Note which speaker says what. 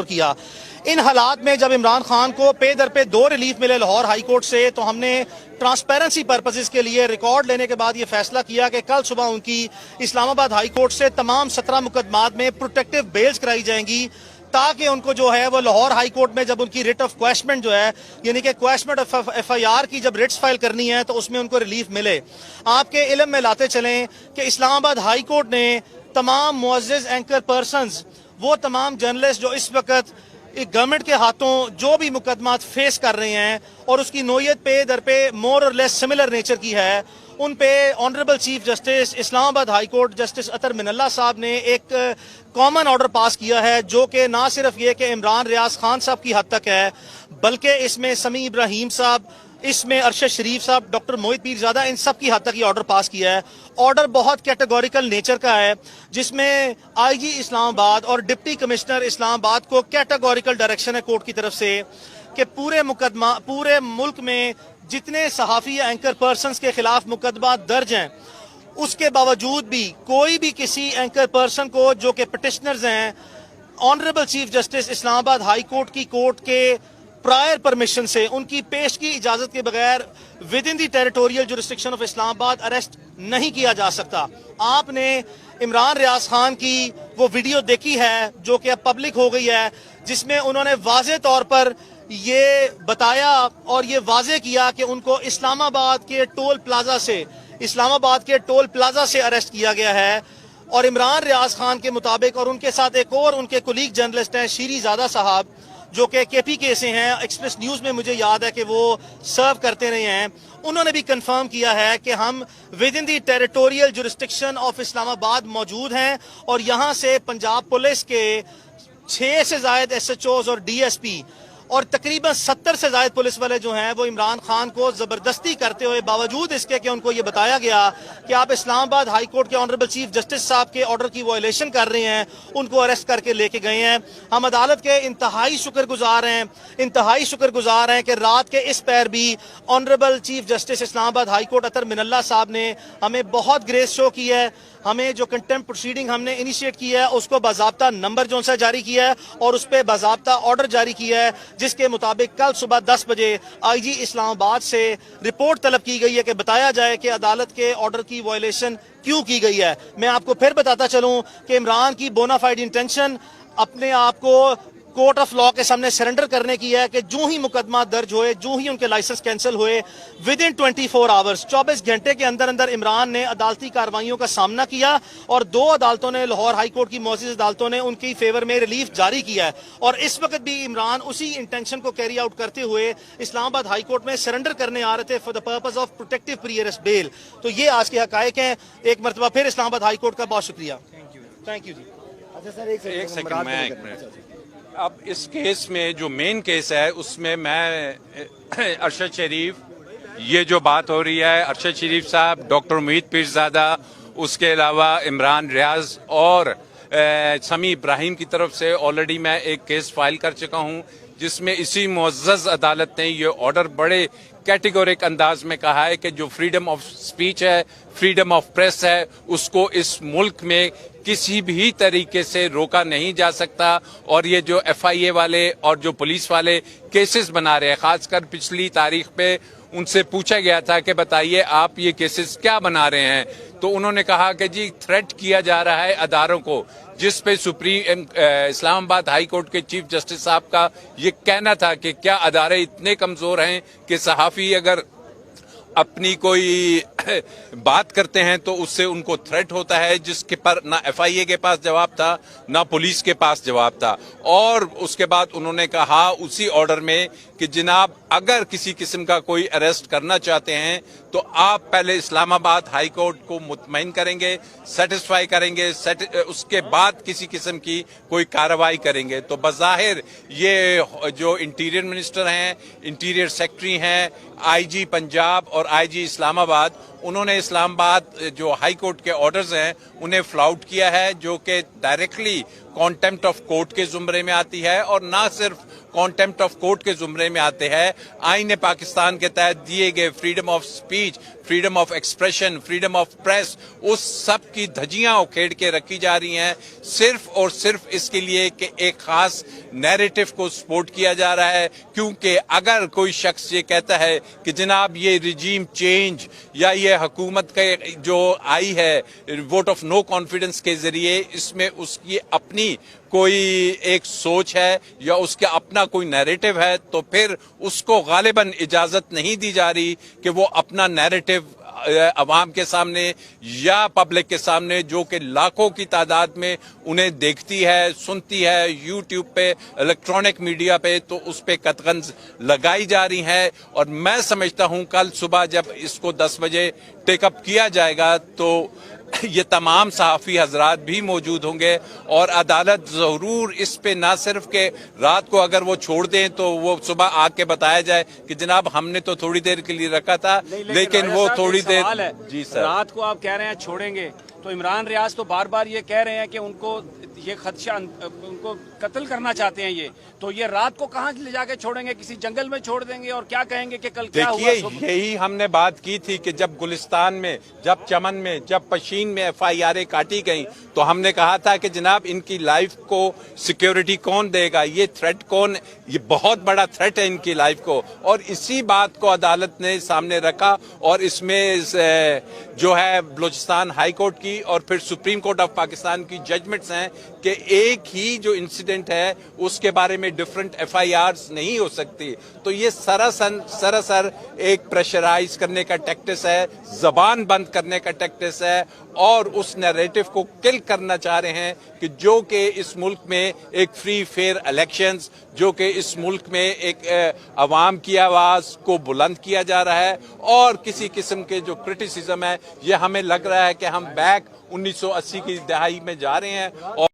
Speaker 1: किया। इन हालात में जब इमरान खान को पे दर पे 2 रिलीफ मिले लाहौर हाई कोर्ट से, तो हमने ट्रांसपेरेंसी पर्पसेस के लिए रिकॉर्ड लेने के बाद ये फैसला किया कि कल सुबह उनकी इस्लामाबाद हाई कोर्ट से तमाम 17 मुकदमात में प्रोटेक्टिव बेल्स कराई जाएंगी, ताकि उनको जो है वो लाहौर हाई कोर्ट में जब उनकी रिट ऑफ क्वेश्चनमेंट जो है, यानी कि क्वेश्चनमेंट ऑफ FIR की जब रिट्स फाइल करनी है, तो उसमें उनको रिलीफ मिले। आपके इल्म में लाते चलें कि इस्लामाबाद हाई कोर्ट ने तमाम मुअज़्ज़िज़ एंकर पर्सनस, वो तमाम जर्नलिस्ट जो इस वक्त गवर्नमेंट के हाथों जो भी मुकदमात फेस कर रहे हैं और उसकी नोयत पे दर पे मोर और लेस सिमिलर नेचर की है, उन पे honourable chief justice Islamabad high court justice Athar Minallah साहब ने एक कॉमन ऑर्डर पास किया है, जो कि ना सिर्फ ये कि इमरान रियाज खान साहब की हद तक है, बल्कि इसमें समी इब्राहिम साहब, इसमें अरशद शरीफ साहब, डॉक्टर मोहित पीरजादा, इन सब की हद तक ये ऑर्डर पास किया है। ऑर्डर बहुत कैटेगोरिकल नेचर का है, जिसमें IG इस्लामाबाद और डिप्टी कमिश्नर इस्लामाबाद को कैटेगोरिकल डायरेक्शन है कोर्ट की तरफ से कि पूरे मुल्क में जितने सहाफ़ी या एंकर पर्सनस के खिलाफ मुकदमा दर्ज हैं, उसके बावजूद भी कोई भी किसी एंकर पर्सन को जो कि पिटिशनर्स हैं, honourable chief justice Islamabad high court की कोर्ट के प्रायर परमिशन से, उनकी पेश की इजाजत के बगैर with in the territorial jurisdiction of Islamabad arrest नहीं किया जा सकता। आपने इमरान रियाज खान की वो वीडियो देखी है जो कि अब पब्लिक हो गई है, जिसमें उन्होंने वाज़े तौर पर ये बताया और ये वाज़े किया कि उनको इस्लामाबाद के टोल प्लाजा से अरेस्ट किया गया है। और इमरान रियाज खान के मुताबिक, और उनके साथ एक और उनके कुलीग जर्नलिस्ट हैं शीरीज़ादा साहब, जो कि KPK से हैं, एक्सप्रेस न्यूज़ में मुझे याद है कि वो सर्व करते रहे हैं, उन्होंने भी कंफर्म किया है कि हम with in the territorial jurisdiction of Islamabad मौजूद हैं और यहाँ से पंजाब पुलिस के 6 से ज़ायद SHOs और DSP और तकरीबन 70 से ज़ायद पुलिस वाले जो हैं, वो इमरान खान को ज़बरदस्ती करते हुए, बावजूद इसके कि उनको ये बताया गया कि आप इस्लामाबाद हाई कोर्ट के ऑनरेबल चीफ जस्टिस साहब के ऑर्डर की वायलेशन कर रहे हैं, उनको अरेस्ट करके लेके गए हैं। हम अदालत के इंतहाई शुक्रगुजार हैं कि रात के इस पैर भी honourable chief justice Islamabad high court Athar Minallah साहब ने हमें बहुत ग्रेस शो की है। हमें जो कंटेम्प्ट प्रोसीडिंग हमने इनिशिएट किया है, उसको बाज़ाब्ता नंबर जो सा जारी किया है और उस पर बाज़ाब्ता ऑर्डर जारी किया है, जिसके मुताबिक कल सुबह 10 बजे IG इस्लामाबाद से रिपोर्ट तलब की गई है कि बताया जाए कि अदालत के ऑर्डर की वायलेशन क्यों की गई है। मैं आपको फिर बताता चलूं कि इमरान की बोनाफाइड इंटेंशन अपने आप को कोर्ट ऑफ लॉ के सामने सरेंडर करने की है कि जो ही मुकदमा दर्ज हुए, जो ही उनके लाइसेंस कैंसिल हुए, विद इन 24 आवर्स, 24 घंटे के अंदर अंदर इमरान ने अदालती कार्रवाइयों का सामना किया और 2 अदालतों ने, लाहौर हाई कोर्ट की मुअज़्ज़िज़ अदालतों ने उनकी फेवर में रिलीफ जारी किया है। और इस वक्त भी इमरान उसी इंटेंशन को कैरी आउट करते हुए इस्लामाबाद हाई कोर्ट में सरेंडर करने आ रहे थे for the purpose of protective pre arrest bell. तो ये आज के हकायक हैं। एक मरतबा फिर इस्लामाबाद हाई कोर्ट का बहुत शुक्रिया। थैंक यू जी।
Speaker 2: अच्छा सर, एक सेकंड। अब इस केस में जो मेन केस है, उसमें मैं अरशद शरीफ, ये जो बात हो रही है, अरशद शरीफ साहब, डॉक्टर मोहित पीरजादा, उसके अलावा इमरान रियाज और समी इब्राहिम की तरफ से ऑलरेडी मैं एक केस फाइल कर चुका हूं, जिसमें इसी मुअज़्ज़ज़ अदालत ने ये ऑर्डर बड़े कैटेगोरिक अंदाज में कहा है कि जो फ्रीडम ऑफ स्पीच है, फ्रीडम ऑफ प्रेस है, उसको इस मुल्क में किसी भी तरीके से रोका नहीं जा सकता। और ये जो FIA वाले और जो पुलिस वाले केसेस बना रहे हैं, खासकर पिछली तारीख पे उनसे पूछा गया था कि बताइए आप ये केसेस क्या बना रहे हैं, तो उन्होंने कहा कि जी थ्रेट किया जा रहा है अदारों को, जिस पे सुप्रीम इस्लामाबाद हाई कोर्ट के चीफ जस्टिस साहब का ये कहना था कि क्या अदारे इतने कमजोर हैं कि सहाफी अगर अपनी कोई बात करते हैं तो उससे उनको थ्रेट होता है, जिसके पर ना FIA के पास जवाब था, ना पुलिस के पास जवाब था। और उसके बाद उन्होंने कहा उसी ऑर्डर में कि जनाब अगर किसी किस्म का कोई अरेस्ट करना चाहते हैं तो आप पहले इस्लामाबाद हाई कोर्ट को मुतमईन करेंगे, सेटिस्फाई करेंगे, उसके बाद किसी किस्म की कोई कार्रवाई करेंगे। तो बज़ाहिर ये जो इंटीरियर मिनिस्टर हैं, इंटीरियर सेक्रेटरी हैं, IG पंजाब और IG इस्लामाबाद, उन्होंने इस्लामाबाद जो हाई कोर्ट के ऑर्डर्स हैं उन्हें फ्लाउट किया है, जो कि डायरेक्टली कॉन्टेम्प्ट ऑफ कोर्ट के जुमरे में आती है। और ना सिर्फ कॉन्टेम्प्ट ऑफ कोर्ट के जुमरे में आते हैं। आईन पाकिस्तान के तहत दिए गए freedom of speech, freedom of expression, freedom of press, उस सब की धज्जियां उखेड़ के रखी जा रही हैं सिर्फ और सिर्फ इसके लिए कि एक खास नैरेटिव को सपोर्ट किया जा रहा है। क्योंकि अगर कोई शख्स ये कहता है कि जनाब ये रिजीम चेंज या ये हुकूमत के जो आई है वोट ऑफ नो कॉन्फिडेंस के जरिए, इसमें उसकी अपनी कोई एक सोच है या उसका अपना कोई नैरेटिव है, तो फिर उसको गालिबन इजाजत नहीं दी जा रही कि वो अपना नैरेटिव अवाम के सामने या पब्लिक के सामने, जो कि लाखों की तादाद में उन्हें देखती है, सुनती है यूट्यूब पे, इलेक्ट्रॉनिक मीडिया पे, तो उस पे कतगन लगाई जा रही है। और मैं समझता हूं कल सुबह जब इसको 10 बजे टेकअप किया जाएगा तो ये तमाम सहाफ़ी हजरात भी मौजूद होंगे और अदालत ज़रूर इस पे ना सिर्फ के रात को अगर वो छोड़ दें तो वो सुबह आके बताया जाए कि जनाब हमने तो थोड़ी देर के लिए रखा था, लेकिन वो थोड़ी देर। जी सर,
Speaker 3: रात को आप कह रहे हैं छोड़ेंगे, तो इमरान रियाज तो बार बार ये कह रहे हैं कि उनको ये खदशा, उनको कत्ल करना चाहते हैं ये, तो ये रात को कहाँ ले जाके छोड़ेंगे? किसी जंगल में छोड़ देंगे और क्या कहेंगे कि कल क्या हुआ?
Speaker 2: देखिए यही हमने बात की थी कि जब गुलिस्तान में, जब चमन में, जब पशीन में FIR काटी गई तो हमने कहा था कि जनाब इनकी लाइफ को सिक्योरिटी कौन देगा, ये थ्रेट कौन, ये बहुत बड़ा थ्रेट है इनकी लाइफ को। और इसी बात को अदालत ने सामने रखा और इसमें जो है बलूचिस्तान हाई कोर्ट की और फिर सुप्रीम कोर्ट ऑफ पाकिस्तान की जजमेंट्स हैं कि एक ही जो इंसिडेंट है उसके बारे में डिफरेंट FIRs नहीं हो सकती। तो ये सरासर एक प्रेशराइज करने का टैक्टिस है, जबान बंद करने का टैक्टिस है और उस नैरेटिव को किल करना चाह रहे हैं कि जो कि इस मुल्क में एक फ्री फेयर इलेक्शंस, जो कि इस मुल्क में एक अवाम की आवाज को बुलंद किया जा रहा है। और किसी किस्म के जो क्रिटिसिज्म है ये हमें लग रहा है कि हम बैक 1980 की दहाई में जा रहे हैं। और